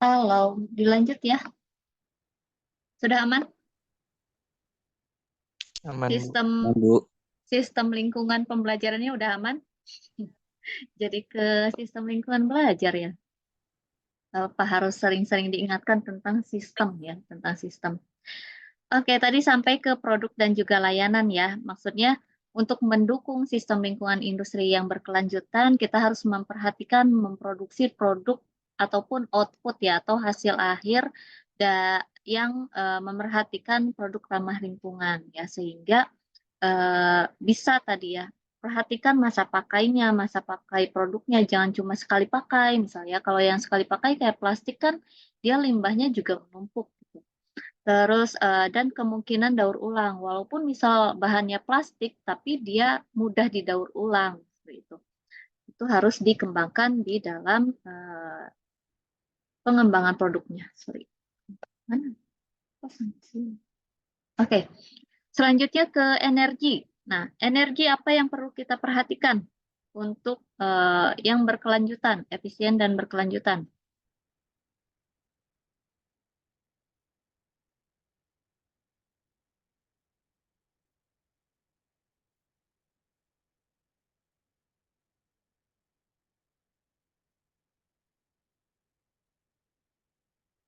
Halo, dilanjut ya. Sudah aman? Aman, Bu. Sistem Aman, Bu. sistem lingkungan pembelajarannya udah aman? Jadi ke sistem lingkungan belajar ya. Apa harus sering-sering diingatkan tentang sistem ya, tentang sistem. Oke, tadi sampai ke produk dan juga layanan ya. Maksudnya untuk mendukung sistem lingkungan industri yang berkelanjutan, kita harus memperhatikan memproduksi produk ataupun output ya, atau hasil akhir yang memerhatikan produk ramah lingkungan ya, sehingga bisa tadi ya, perhatikan masa pakainya, masa pakai produknya, jangan cuma sekali pakai. Misalnya kalau yang sekali pakai kayak plastik kan, dia limbahnya juga menumpuk gitu. Terus dan kemungkinan daur ulang, walaupun misal bahannya plastik, tapi dia mudah didaur ulang seperti itu. Itu harus dikembangkan di dalam pengembangan produknya. Sorry. Mana? Oke, selanjutnya ke energi. Nah, energi apa yang perlu kita perhatikan untuk yang berkelanjutan, efisien dan berkelanjutan?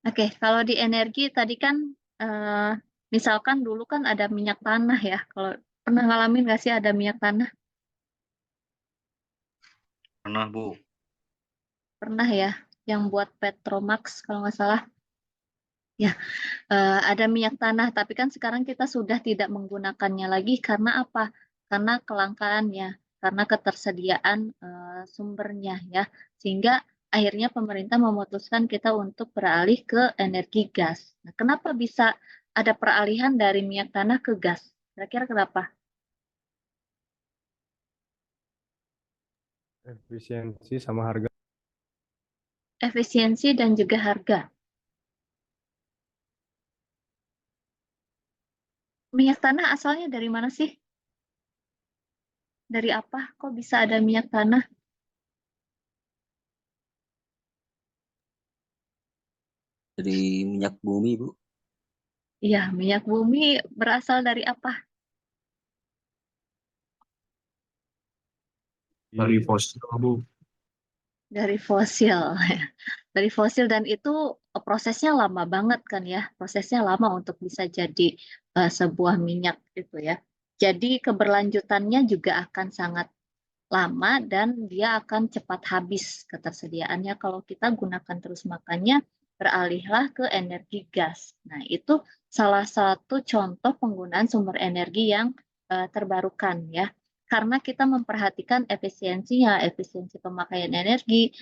Oke, kalau di energi tadi kan misalkan dulu kan ada minyak tanah ya. Kalau pernah ngalamin nggak sih ada minyak tanah? Pernah, Bu. Pernah ya, yang buat Petromax kalau nggak salah. Ya, ada minyak tanah, tapi kan sekarang kita sudah tidak menggunakannya lagi karena apa? Karena kelangkaannya, karena ketersediaan sumbernya ya, sehingga akhirnya pemerintah memutuskan kita untuk beralih ke energi gas. Nah, kenapa bisa ada peralihan dari minyak tanah ke gas? Kira-kira kenapa? Efisiensi sama harga. Efisiensi dan juga harga. Minyak tanah asalnya dari mana sih? Dari apa? Kok bisa ada minyak tanah? Dari minyak bumi, Bu. Iya, minyak bumi berasal dari apa? Dari fosil, Bu. Dari fosil. Dari fosil dan itu prosesnya lama banget kan ya. Prosesnya lama untuk bisa jadi sebuah minyak gitu ya. Jadi keberlanjutannya juga akan sangat lama dan dia akan cepat habis ketersediaannya kalau kita gunakan terus, makanya beralihlah ke energi gas. Nah, itu salah satu contoh penggunaan sumber energi yang terbarukan ya. Karena kita memperhatikan efisiensinya, efisiensi pemakaian energi,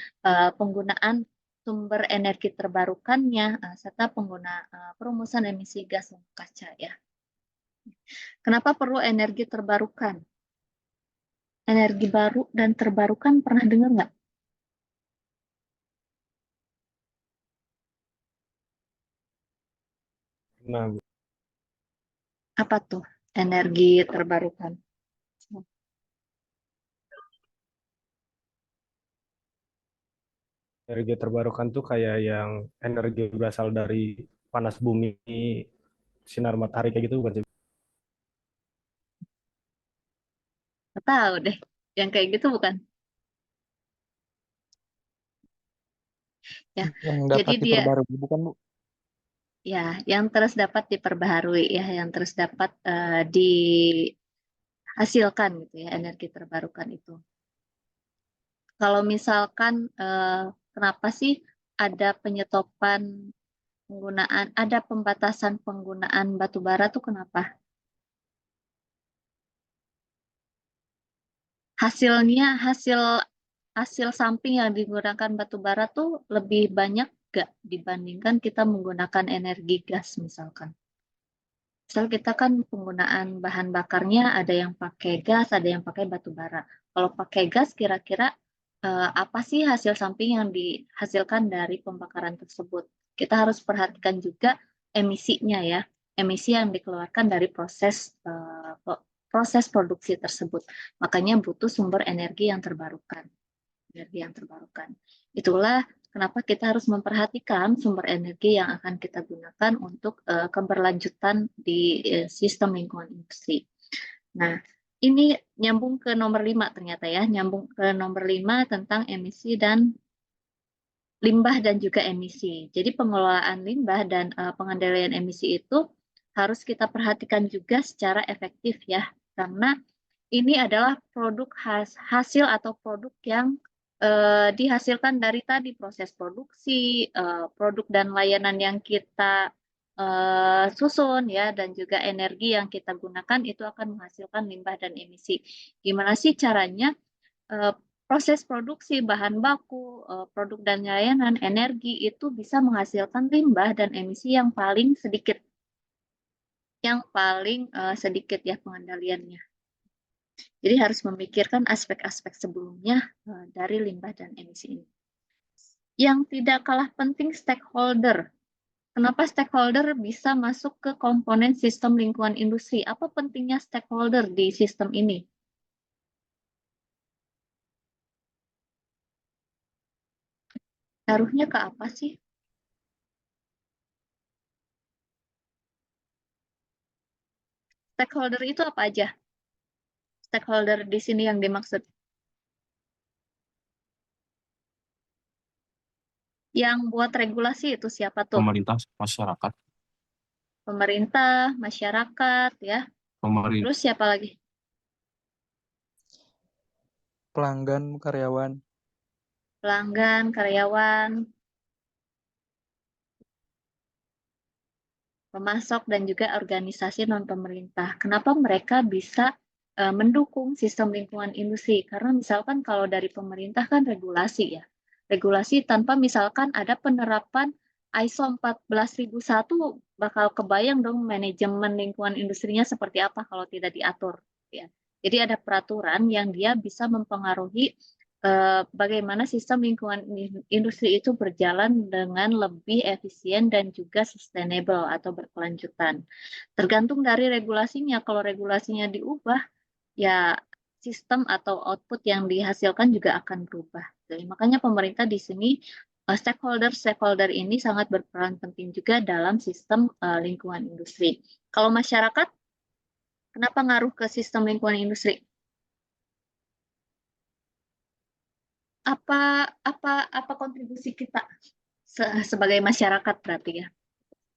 penggunaan sumber energi terbarukannya, serta perumusan emisi gas rumah kaca ya. Kenapa perlu energi terbarukan? Energi baru dan terbarukan pernah dengar nggak? Nah, Bu. Apa tuh energi terbarukan? Energi terbarukan tuh kayak yang energi berasal dari panas bumi, sinar matahari kayak gitu bukan sih? Nggak tahu deh. Yang kayak gitu bukan? Ya, Yang jadi dapat dia diperbarui bukan, Bu? ya yang terus dapat diperbaharui ya, yang terus dapat dihasilkan gitu ya, energi terbarukan itu. Kalau misalkan kenapa sih ada penyetopan penggunaan, ada pembatasan penggunaan batu bara tuh kenapa? Hasilnya hasil samping yang digunakan batu bara tuh lebih banyak gak dibandingkan kita menggunakan energi gas misalkan. Misal kita kan penggunaan bahan bakarnya ada yang pakai gas, ada yang pakai batu bara. Kalau pakai gas kira-kira apa sih hasil samping yang dihasilkan dari pembakaran tersebut? Kita harus perhatikan juga emisinya ya, emisi yang dikeluarkan dari proses produksi tersebut. Makanya butuh sumber energi yang terbarukan. energi yang terbarukan. Itulah kenapa kita harus memperhatikan sumber energi yang akan kita gunakan untuk keberlanjutan di sistem lingkungan industri. Nah, ini nyambung ke nomor 5 ternyata ya, nyambung ke nomor 5 tentang emisi dan limbah dan juga emisi. Jadi pengelolaan limbah dan pengendalian emisi itu harus kita perhatikan juga secara efektif ya, karena ini adalah produk hasil atau produk yang dihasilkan dari tadi proses produksi, produk dan layanan yang kita susun ya, dan juga energi yang kita gunakan itu akan menghasilkan limbah dan emisi. Gimana sih caranya proses produksi bahan baku, produk dan layanan, energi itu bisa menghasilkan limbah dan emisi yang paling sedikit, ya pengendaliannya. Jadi harus memikirkan aspek-aspek sebelumnya dari limbah dan emisi ini. Yang tidak kalah penting stakeholder. Kenapa stakeholder bisa masuk ke komponen sistem lingkungan industri? Apa pentingnya stakeholder di sistem ini? Ngaruhnya ke apa sih? Stakeholder itu apa aja? Stakeholder di sini yang dimaksud. Yang buat regulasi itu siapa tuh? Pemerintah, masyarakat, Pemerintah, masyarakat, ya. pemerintah, Terus siapa lagi? pelanggan, karyawan. Pelanggan, karyawan, pemasok, dan juga organisasi non-pemerintah. Kenapa mereka bisa mendukung sistem lingkungan industri? Karena misalkan kalau dari pemerintah kan regulasi ya. Regulasi tanpa misalkan ada penerapan ISO 14001 bakal kebayang dong manajemen lingkungan industrinya seperti apa kalau tidak diatur. Ya. Jadi ada peraturan yang dia bisa mempengaruhi bagaimana sistem lingkungan industri itu berjalan dengan lebih efisien dan juga sustainable atau berkelanjutan. Tergantung dari regulasinya. Kalau regulasinya diubah, ya sistem atau output yang dihasilkan juga akan berubah. Jadi, makanya pemerintah di sini stakeholder ini sangat berperan penting juga dalam sistem lingkungan industri. Kalau masyarakat, kenapa ngaruh ke sistem lingkungan industri? Apa kontribusi kita sebagai masyarakat berarti ya?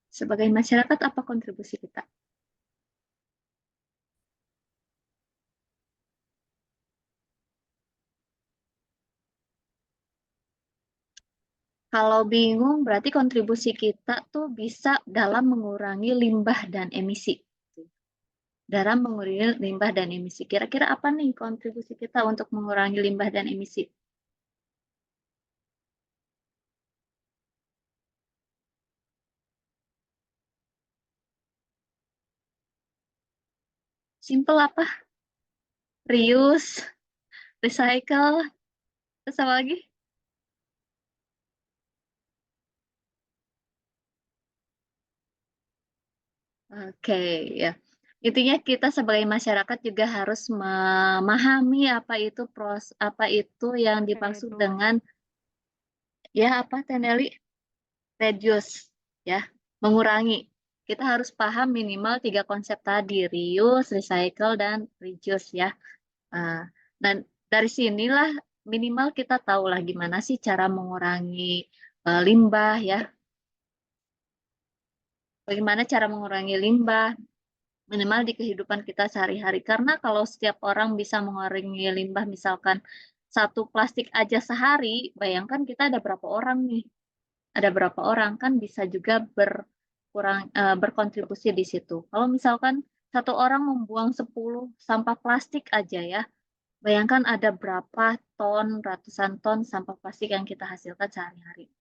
Sebagai masyarakat apa kontribusi kita? Kalau bingung berarti kontribusi kita tuh bisa dalam mengurangi limbah dan emisi. Dalam mengurangi limbah dan emisi. Kira-kira apa nih kontribusi kita untuk mengurangi limbah dan emisi? Simple apa? Reuse, recycle, terus apa lagi? Oke, ya. Intinya kita sebagai masyarakat juga harus memahami apa itu yang dimaksud dengan ya apa Teneli? Reduce, ya, mengurangi. Kita harus paham minimal 3 konsep tadi, reuse, recycle, dan reduce ya. Dan dari sinilah minimal kita tahulah gimana sih cara mengurangi limbah ya. Bagaimana cara mengurangi limbah minimal di kehidupan kita sehari-hari. Karena kalau setiap orang bisa mengurangi limbah misalkan 1 plastik aja sehari, bayangkan kita ada berapa orang nih? Ada berapa orang kan bisa juga berkontribusi di situ. Kalau misalkan 1 orang membuang 10 sampah plastik aja ya, bayangkan ada berapa ton, ratusan ton sampah plastik yang kita hasilkan sehari-hari.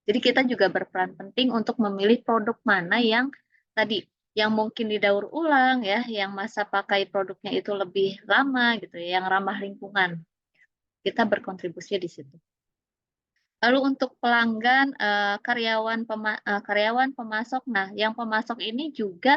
Jadi kita juga berperan penting untuk memilih produk mana yang tadi yang mungkin didaur ulang ya, yang masa pakai produknya itu lebih lama gitu ya, yang ramah lingkungan. Kita berkontribusi di situ. Lalu untuk pelanggan, karyawan, pemasok. Nah, yang pemasok ini juga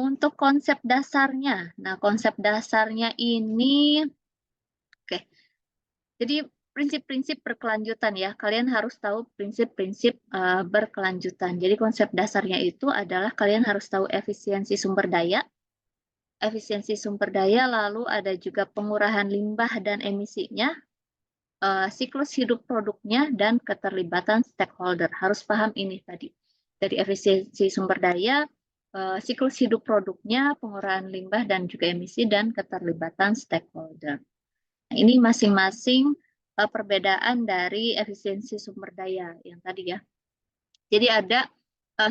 Untuk konsep dasarnya, nah konsep dasarnya ini, oke. Jadi prinsip-prinsip berkelanjutan ya, kalian harus tahu prinsip-prinsip berkelanjutan. Jadi konsep dasarnya itu adalah kalian harus tahu efisiensi sumber daya, lalu ada juga pengurahan limbah dan emisinya, siklus hidup produknya, dan keterlibatan stakeholder. Harus paham ini tadi. Dari efisiensi sumber daya, siklus hidup produknya, pengurahan limbah dan juga emisi, dan keterlibatan stakeholder. Nah, ini masing-masing perbedaan dari efisiensi sumber daya yang tadi ya. Jadi ada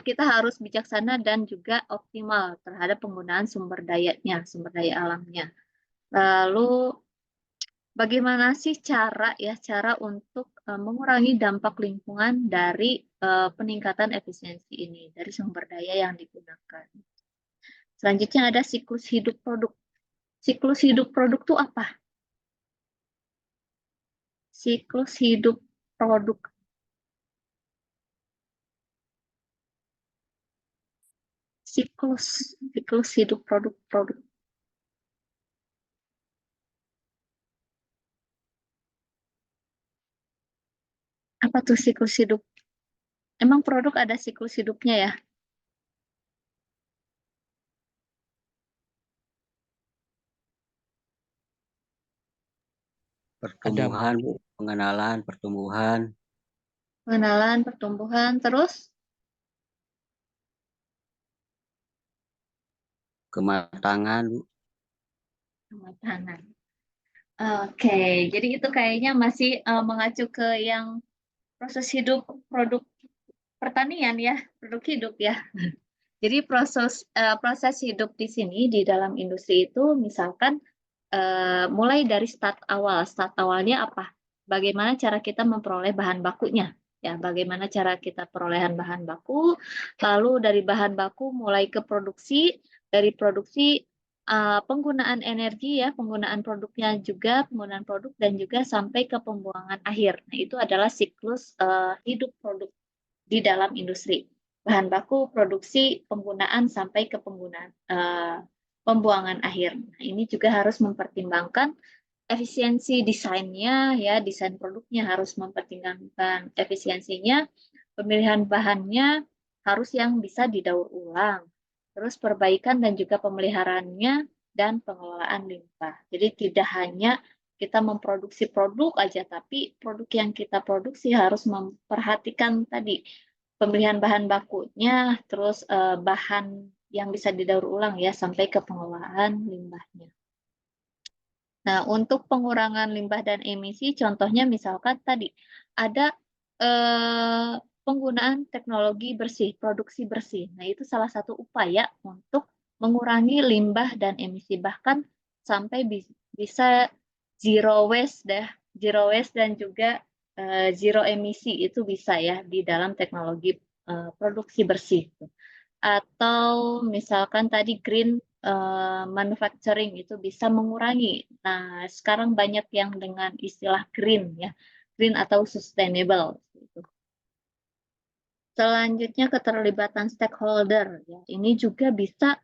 kita harus bijaksana dan juga optimal terhadap penggunaan sumber dayanya, sumber daya alamnya. Lalu bagaimana sih cara untuk mengurangi dampak lingkungan dari peningkatan efisiensi ini dari sumber daya yang digunakan. Selanjutnya ada siklus hidup produk. Siklus hidup produk itu apa? Siklus hidup produk. Siklus hidup produk. Apa tuh siklus hidup? Emang produk ada siklus hidupnya ya? Pertumbuhan, Bu. Pengenalan, pertumbuhan, Pengenalan, pertumbuhan, terus kematangan, Bu. kematangan. Oke, jadi itu kayaknya masih mengacu ke yang proses hidup produk pertanian ya, produk hidup ya. Jadi proses hidup di sini di dalam industri itu misalkan mulai dari start awal. Start awalnya apa? Bagaimana cara kita memperoleh bahan bakunya? Ya, bagaimana cara kita perolehan bahan baku? Lalu dari bahan baku mulai ke produksi, dari produksi penggunaan energi ya, penggunaan produknya juga, penggunaan produk dan juga sampai ke pembuangan akhir. Nah, itu adalah siklus hidup produk di dalam industri. Bahan baku, produksi, penggunaan sampai ke penggunaan pembuangan akhir. Nah, ini juga harus mempertimbangkan efisiensi desainnya ya, desain produknya harus mempertimbangkan efisiensinya, pemilihan bahannya harus yang bisa didaur ulang. Terus perbaikan dan juga pemeliharaannya dan pengelolaan limbah. Jadi tidak hanya kita memproduksi produk aja, tapi produk yang kita produksi harus memperhatikan tadi pemilihan bahan bakunya, terus bahan yang bisa didaur ulang ya sampai ke pengelolaan limbahnya. Nah, untuk pengurangan limbah dan emisi, contohnya misalkan tadi ada penggunaan teknologi bersih, produksi bersih. Nah, itu salah satu upaya untuk mengurangi limbah dan emisi, bahkan sampai bisa zero waste dan juga zero emisi itu bisa ya di dalam teknologi produksi bersih. Atau misalkan tadi green manufacturing itu bisa mengurangi. Nah, sekarang banyak yang dengan istilah green ya, green atau sustainable. Selanjutnya keterlibatan stakeholder ya, ini juga bisa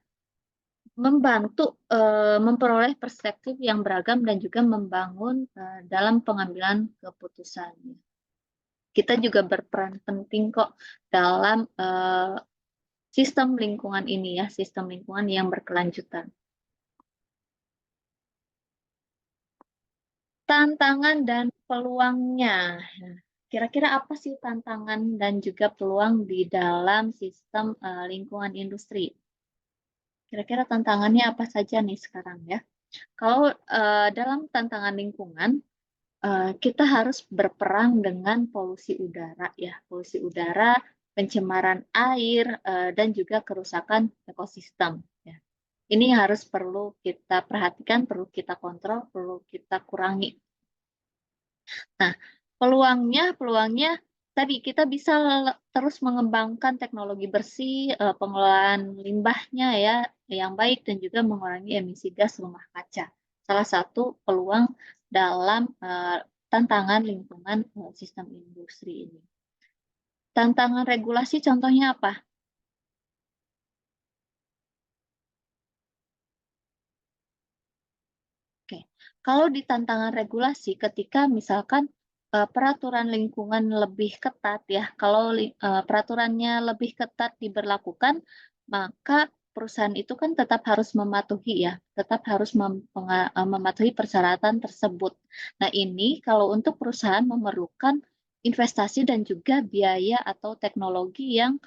membantu memperoleh perspektif yang beragam dan juga membangun dalam pengambilan keputusan. Kita juga berperan penting kok dalam sistem lingkungan ini ya, sistem lingkungan yang berkelanjutan. Tantangan dan peluangnya. Kira-kira apa sih tantangan dan juga peluang di dalam sistem lingkungan industri? Kira-kira tantangannya apa saja nih sekarang ya? Kalau dalam tantangan lingkungan, kita harus berperang dengan polusi udara ya, polusi udara, pencemaran air, dan juga kerusakan ekosistem. Ya. Ini harus perlu kita perhatikan, perlu kita kontrol, perlu kita kurangi. Nah, peluangnya tadi kita bisa terus mengembangkan teknologi bersih, pengelolaan limbahnya ya yang baik dan juga mengurangi emisi gas rumah kaca. Salah satu peluang dalam tantangan lingkungan sistem industri ini. Tantangan regulasi contohnya apa? Kalau di tantangan regulasi, ketika misalkan peraturan lingkungan lebih ketat ya, kalau peraturannya lebih ketat diberlakukan, maka perusahaan itu kan tetap harus mematuhi ya, tetap harus mematuhi persyaratan tersebut. Nah ini kalau untuk perusahaan memerlukan investasi dan juga biaya atau teknologi yang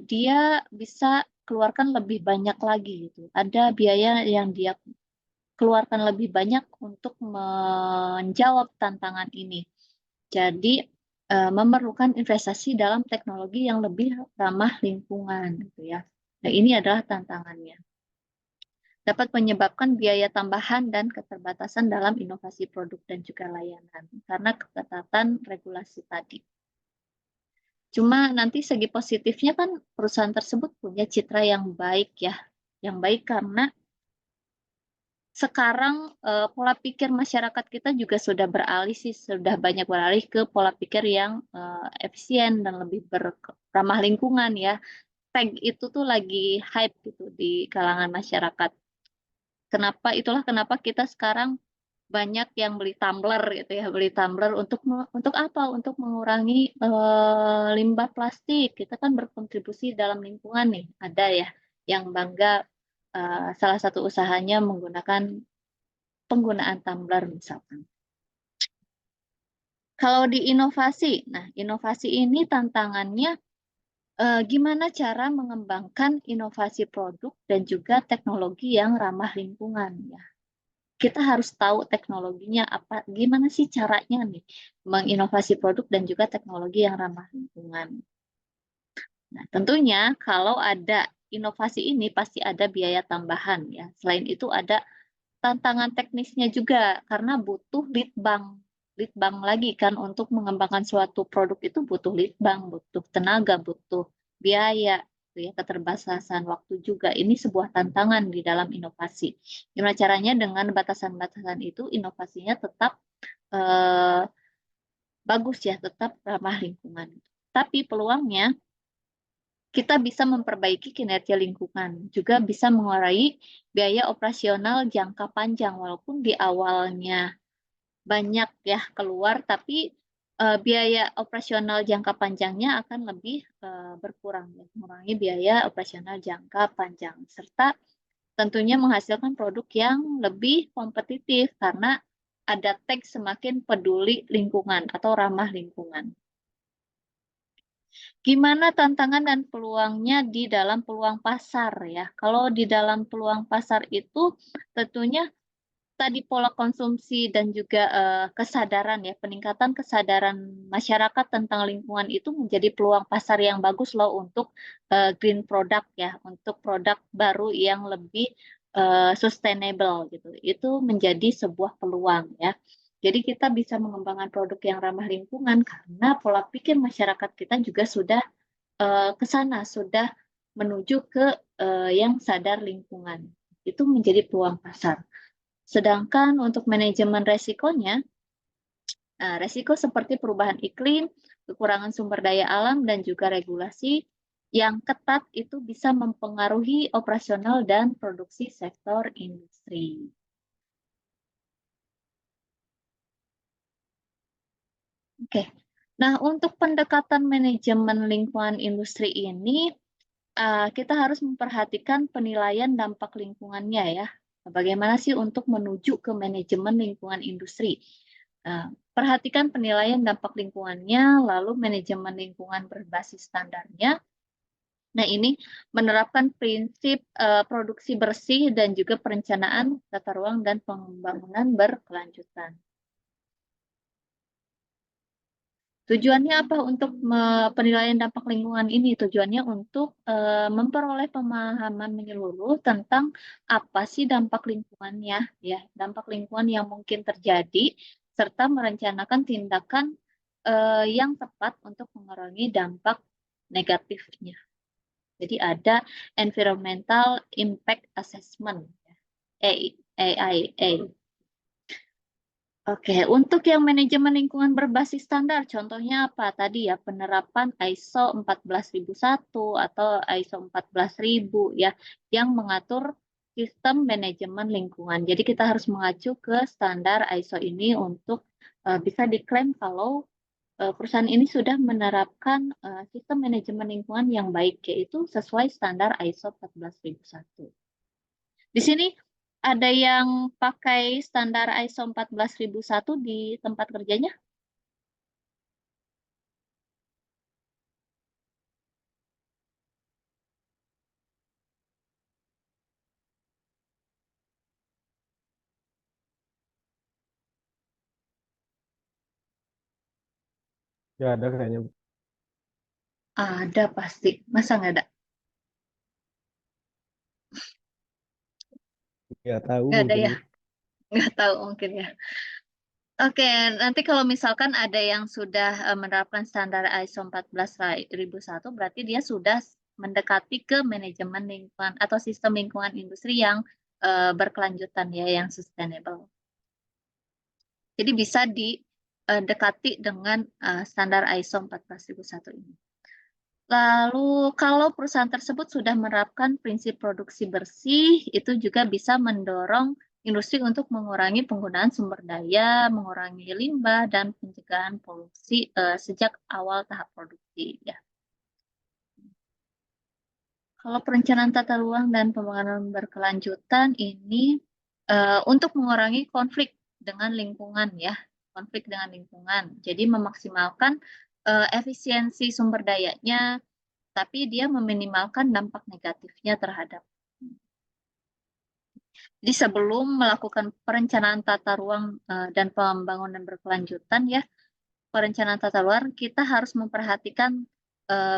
dia bisa keluarkan lebih banyak lagi gitu. Ada biaya yang dia keluarkan lebih banyak untuk menjawab tantangan ini. Jadi memerlukan investasi dalam teknologi yang lebih ramah lingkungan gitu ya. Nah, ini adalah tantangannya. Dapat menyebabkan biaya tambahan dan keterbatasan dalam inovasi produk dan juga layanan karena keketatan regulasi tadi. Cuma nanti segi positifnya kan perusahaan tersebut punya citra yang baik ya. Yang baik karena sekarang pola pikir masyarakat kita juga sudah beralih sih, sudah banyak beralih ke pola pikir yang efisien dan lebih ramah lingkungan ya. Tag itu tuh lagi hype gitu di kalangan masyarakat. Itulah kenapa kita sekarang banyak yang beli tumbler gitu ya, beli tumbler untuk apa? Untuk mengurangi limbah plastik. Kita kan berkontribusi dalam lingkungan nih. Ada ya yang bangga salah satu usahanya menggunakan penggunaan tumbler misalkan. Kalau di inovasi, nah inovasi ini tantangannya gimana cara mengembangkan inovasi produk dan juga teknologi yang ramah lingkungan ya. Kita harus tahu teknologinya apa, gimana sih caranya nih menginovasi produk dan juga teknologi yang ramah lingkungan. Nah, tentunya kalau ada inovasi ini pasti ada biaya tambahan ya. Selain itu ada tantangan teknisnya juga karena butuh lead bank lagi kan untuk mengembangkan suatu produk itu butuh lead bank, butuh tenaga, butuh biaya, gitu ya, keterbatasan waktu juga. Ini sebuah tantangan di dalam inovasi. Gimana caranya dengan batasan-batasan itu inovasinya tetap bagus ya, tetap ramah lingkungan. Tapi peluangnya kita bisa memperbaiki kinerja lingkungan, juga bisa mengurangi biaya operasional jangka panjang, walaupun di awalnya banyak ya keluar, tapi biaya operasional jangka panjangnya akan lebih berkurang, ya, mengurangi biaya operasional jangka panjang, serta tentunya menghasilkan produk yang lebih kompetitif karena ada tag semakin peduli lingkungan atau ramah lingkungan. Gimana tantangan dan peluangnya di dalam peluang pasar ya? Kalau di dalam peluang pasar itu tentunya tadi pola konsumsi dan juga kesadaran ya, peningkatan kesadaran masyarakat tentang lingkungan itu menjadi peluang pasar yang bagus loh untuk green product ya, untuk produk baru yang lebih sustainable gitu. Itu menjadi sebuah peluang ya. Jadi kita bisa mengembangkan produk yang ramah lingkungan karena pola pikir masyarakat kita juga sudah ke sana, sudah menuju ke yang sadar lingkungan. Itu menjadi peluang pasar. Sedangkan untuk manajemen resikonya, resiko seperti perubahan iklim, kekurangan sumber daya alam, dan juga regulasi yang ketat itu bisa mempengaruhi operasional dan produksi sektor industri. Oke, nah untuk pendekatan manajemen lingkungan industri ini, kita harus memperhatikan penilaian dampak lingkungannya ya. Bagaimana sih untuk menuju ke manajemen lingkungan industri? Perhatikan penilaian dampak lingkungannya, lalu manajemen lingkungan berbasis standarnya. Nah ini menerapkan prinsip produksi bersih dan juga perencanaan tata ruang dan pembangunan berkelanjutan. Tujuannya apa untuk penilaian dampak lingkungan ini? Tujuannya untuk memperoleh pemahaman menyeluruh tentang apa sih dampak lingkungannya, ya, dampak lingkungan yang mungkin terjadi, serta merencanakan tindakan yang tepat untuk mengurangi dampak negatifnya. Jadi ada Environmental Impact Assessment, EIA. Oke, untuk yang manajemen lingkungan berbasis standar, contohnya apa? Tadi ya, penerapan ISO 14001 atau ISO 14000 ya, yang mengatur sistem manajemen lingkungan. Jadi kita harus mengacu ke standar ISO ini untuk bisa diklaim kalau perusahaan ini sudah menerapkan sistem manajemen lingkungan yang baik, yaitu sesuai standar ISO 14001. Di sini ada yang pakai standar ISO 14001 di tempat kerjanya? Ya ada kayaknya. Ada pasti. Masa nggak ada? Nggak tahu Nggak ada mungkin. ya? Nggak tahu mungkin ya. Oke, nanti kalau misalkan ada yang sudah menerapkan standar ISO 14001, berarti dia sudah mendekati ke manajemen lingkungan atau sistem lingkungan industri yang berkelanjutan ya, yang sustainable. Jadi bisa didekati dengan standar ISO 14001 ini. Lalu kalau perusahaan tersebut sudah menerapkan prinsip produksi bersih, itu juga bisa mendorong industri untuk mengurangi penggunaan sumber daya, mengurangi limbah, dan pencegahan polusi sejak awal tahap produksi. Ya. Kalau perencanaan tata ruang dan pembangunan berkelanjutan ini untuk mengurangi konflik dengan lingkungan ya, konflik dengan lingkungan. Jadi memaksimalkan efisiensi sumber dayanya, tapi dia meminimalkan dampak negatifnya terhadap. Jadi sebelum melakukan perencanaan tata ruang dan pembangunan berkelanjutan ya, perencanaan tata ruang kita harus memperhatikan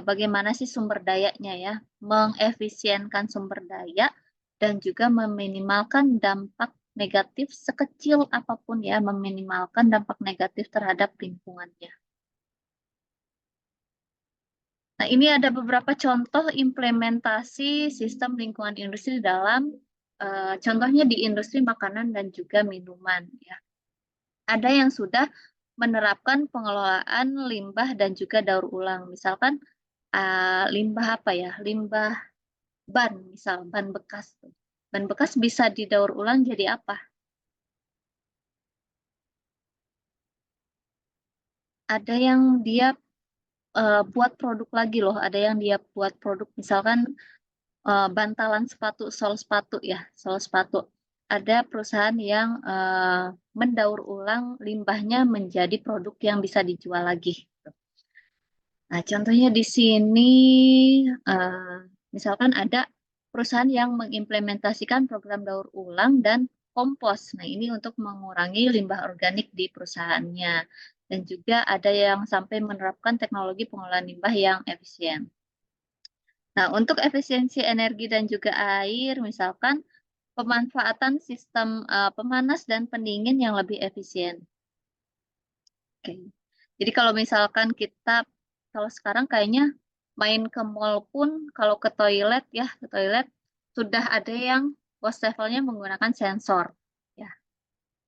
bagaimana sih sumber dayanya ya, mengefisienkan sumber daya dan juga meminimalkan dampak negatif sekecil apapun ya, meminimalkan dampak negatif terhadap lingkungannya. Nah, ini ada beberapa contoh implementasi sistem lingkungan industri dalam contohnya di industri makanan dan juga minuman ya. Ada yang sudah menerapkan pengelolaan limbah dan juga daur ulang. Misalkan limbah apa ya? Limbah ban, misal ban bekas. Ban bekas bisa didaur ulang jadi apa? Ada yang dia buat produk lagi loh, ada yang dia buat produk misalkan bantalan sepatu, sol sepatu ya, sol sepatu. Ada perusahaan yang mendaur ulang limbahnya menjadi produk yang bisa dijual lagi. Nah, contohnya di sini, misalkan ada perusahaan yang mengimplementasikan program daur ulang dan kompos. Nah, ini untuk mengurangi limbah organik di perusahaannya. Dan juga ada yang sampai menerapkan teknologi pengolahan limbah yang efisien. Nah, untuk efisiensi energi dan juga air, misalkan pemanfaatan sistem pemanas dan pendingin yang lebih efisien. Oke. Jadi kalau misalkan kita, kalau sekarang kayaknya main ke mall pun, kalau ke toilet ya, ke toilet sudah ada yang wastafelnya menggunakan sensor. Ya,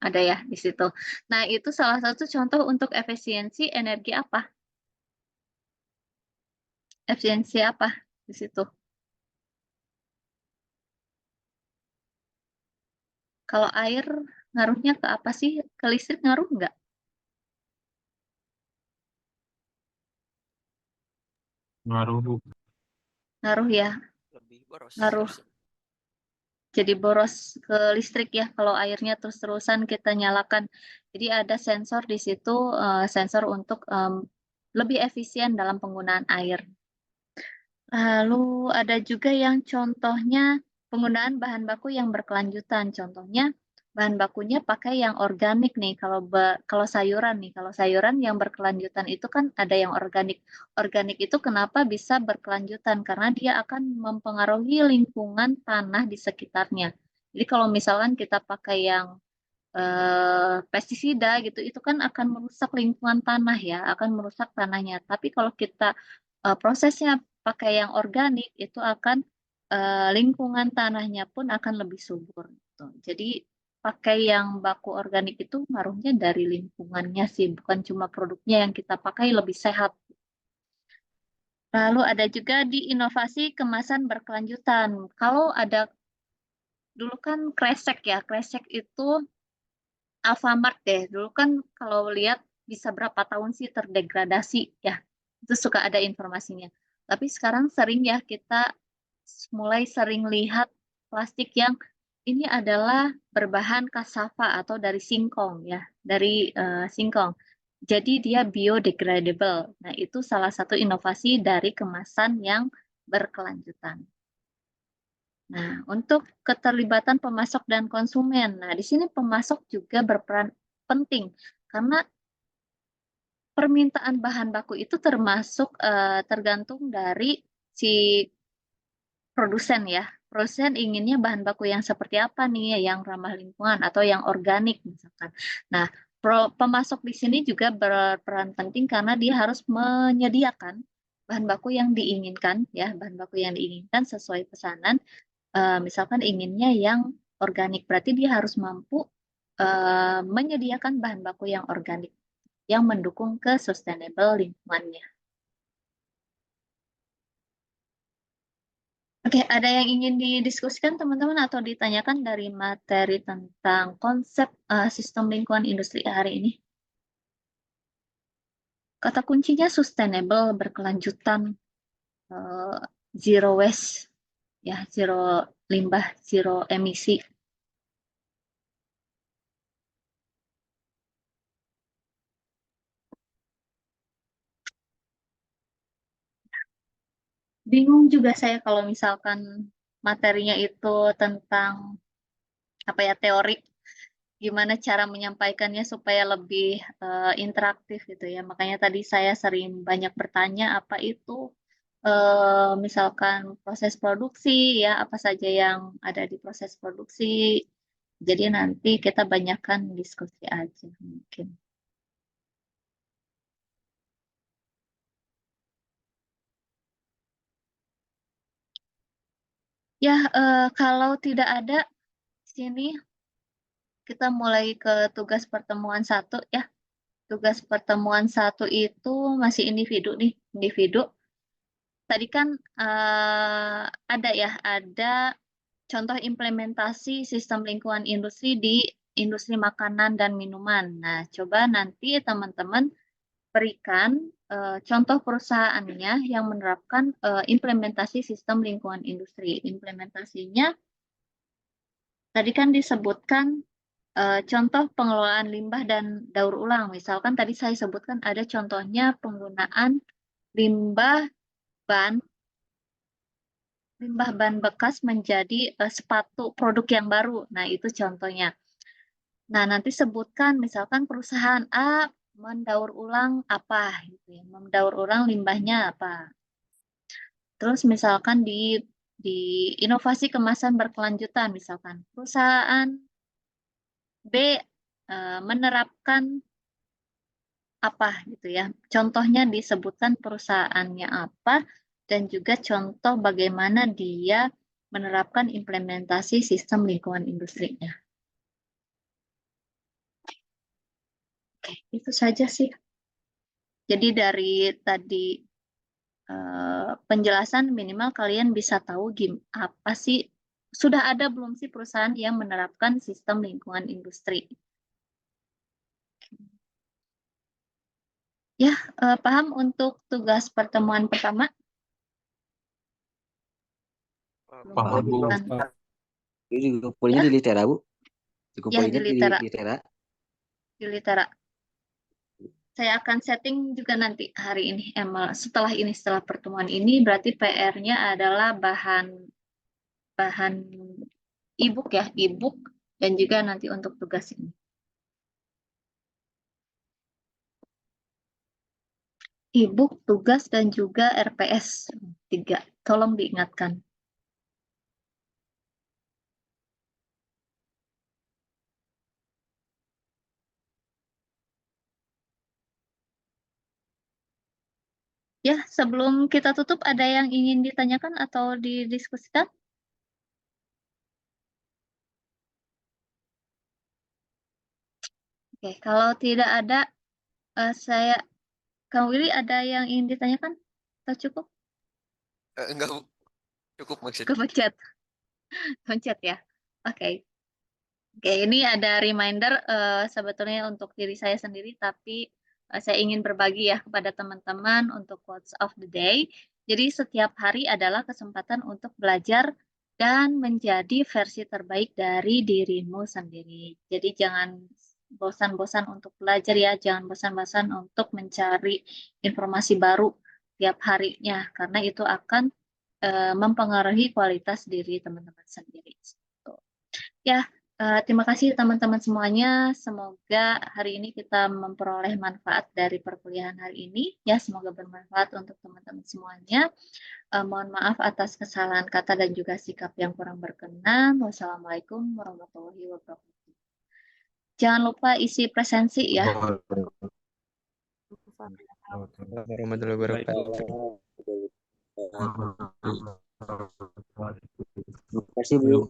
ada ya di situ. Nah, itu salah satu contoh untuk efisiensi energi apa? Efisiensi apa di situ? Kalau air ngaruhnya ke apa sih? Ke listrik ngaruh nggak? Ngaruh Bu. Ngaruh ya, Lebih boros ngaruh. harusnya. Jadi boros ke listrik ya kalau airnya terus-terusan kita nyalakan. Jadi ada sensor di situ, sensor untuk lebih efisien dalam penggunaan air. Lalu ada juga yang contohnya penggunaan bahan baku yang berkelanjutan. Contohnya bahan bakunya pakai yang organik nih. Kalau sayuran nih, kalau sayuran yang berkelanjutan itu kan ada yang organik. Organik itu kenapa bisa berkelanjutan? Karena dia akan mempengaruhi lingkungan tanah di sekitarnya. Jadi kalau misalkan kita pakai yang pestisida gitu, itu kan akan merusak lingkungan tanah ya, akan merusak tanahnya. Tapi kalau kita prosesnya pakai yang organik, itu akan lingkungan tanahnya pun akan lebih subur. Gitu. Jadi pakai yang baku organik itu ngaruhnya dari lingkungannya sih, bukan cuma produknya yang kita pakai lebih sehat. Lalu ada juga di inovasi kemasan berkelanjutan. Kalau ada dulu kan Kresek ya, Kresek itu Alfamart deh. Dulu kan kalau lihat bisa berapa tahun sih terdegradasi ya. Itu suka ada informasinya. Tapi sekarang sering ya kita mulai sering lihat plastik yang ini adalah berbahan kasava atau dari singkong ya, dari singkong. Jadi dia biodegradable. Nah, itu salah satu inovasi dari kemasan yang berkelanjutan. Nah, untuk keterlibatan pemasok dan konsumen. Nah, di sini pemasok juga berperan penting karena permintaan bahan baku itu termasuk tergantung dari si produsen ya. Produsen inginnya bahan baku yang seperti apa nih, yang ramah lingkungan atau yang organik misalkan. Nah, pemasok di sini juga berperan penting karena dia harus menyediakan bahan baku yang diinginkan ya, bahan baku yang diinginkan sesuai pesanan. Misalkan inginnya yang organik, berarti dia harus mampu menyediakan bahan baku yang organik yang mendukung ke sustainable lingkungannya. Oke, ada yang ingin didiskusikan teman-teman atau ditanyakan dari materi tentang konsep sistem lingkungan industri hari ini? Kata kuncinya sustainable, berkelanjutan, zero waste, ya, zero limbah, zero emisi. Bingung juga saya kalau misalkan materinya itu tentang apa ya, teori, gimana cara menyampaikannya supaya lebih interaktif gitu ya. Makanya tadi saya sering banyak bertanya apa itu misalkan proses produksi ya, apa saja yang ada di proses produksi. Jadi nanti kita banyakkan diskusi aja mungkin. Ya, kalau tidak ada di sini kita mulai ke tugas pertemuan 1 ya. Tugas pertemuan 1 itu masih individu nih, individu. Tadi kan ada ya, ada contoh implementasi sistem lingkungan industri di industri makanan dan minuman. Nah, coba nanti teman-teman berikan contoh perusahaannya yang menerapkan implementasi sistem lingkungan industri. Implementasinya tadi kan disebutkan contoh pengelolaan limbah dan daur ulang. Misalkan tadi saya sebutkan ada contohnya penggunaan limbah ban bekas menjadi sepatu produk yang baru. Nah, itu contohnya. Nah, nanti sebutkan misalkan perusahaan A mendaur ulang apa gitu ya. Mendaur ulang limbahnya apa. Terus misalkan di inovasi kemasan berkelanjutan misalkan perusahaan B menerapkan apa gitu ya. Contohnya disebutkan perusahaannya apa dan juga contoh bagaimana dia menerapkan implementasi sistem lingkungan industrinya. Oke, itu saja sih. Jadi dari tadi penjelasan minimal kalian bisa tahu apa sih, sudah ada belum sih perusahaan yang menerapkan sistem lingkungan industri. Ya, paham untuk tugas pertemuan pertama? Paham, Bu. Bukan. Ini kumpulinnya Ya. di Litera, Bu. Ya, Kumpulinnya di Litera. di Litera. Di Litera. Saya akan setting juga nanti hari ini, setelah ini, setelah pertemuan ini, berarti PR-nya adalah bahan e-book ya, e-book, dan juga nanti untuk tugas ini. E-book, tugas, dan juga RPS 3. Tolong diingatkan. Ya, sebelum kita tutup, ada yang ingin ditanyakan atau didiskusikan? Oke, kalau tidak ada, Kang Willy, ada yang ingin ditanyakan? Atau cukup? Enggak, Bu. Cukup maksudnya. Kepencet. Pencet ya. Oke. Oke, ini ada reminder sebetulnya untuk diri saya sendiri, tapi saya ingin berbagi ya kepada teman-teman untuk quotes of the day. Jadi setiap hari adalah kesempatan untuk belajar dan menjadi versi terbaik dari dirimu sendiri. Jadi jangan bosan-bosan untuk belajar ya, jangan bosan-bosan untuk mencari informasi baru tiap harinya, karena itu akan mempengaruhi kualitas diri teman-teman sendiri. Ya, terima kasih teman-teman semuanya. Semoga hari ini kita memperoleh manfaat dari perkuliahan hari ini. Ya, semoga bermanfaat untuk teman-teman semuanya. Mohon maaf atas kesalahan kata dan juga sikap yang kurang berkenan. Wassalamualaikum warahmatullahi wabarakatuh. Jangan lupa isi presensi ya. Warahmatullahi Baik. wabarakatuh. Terima kasih Bu.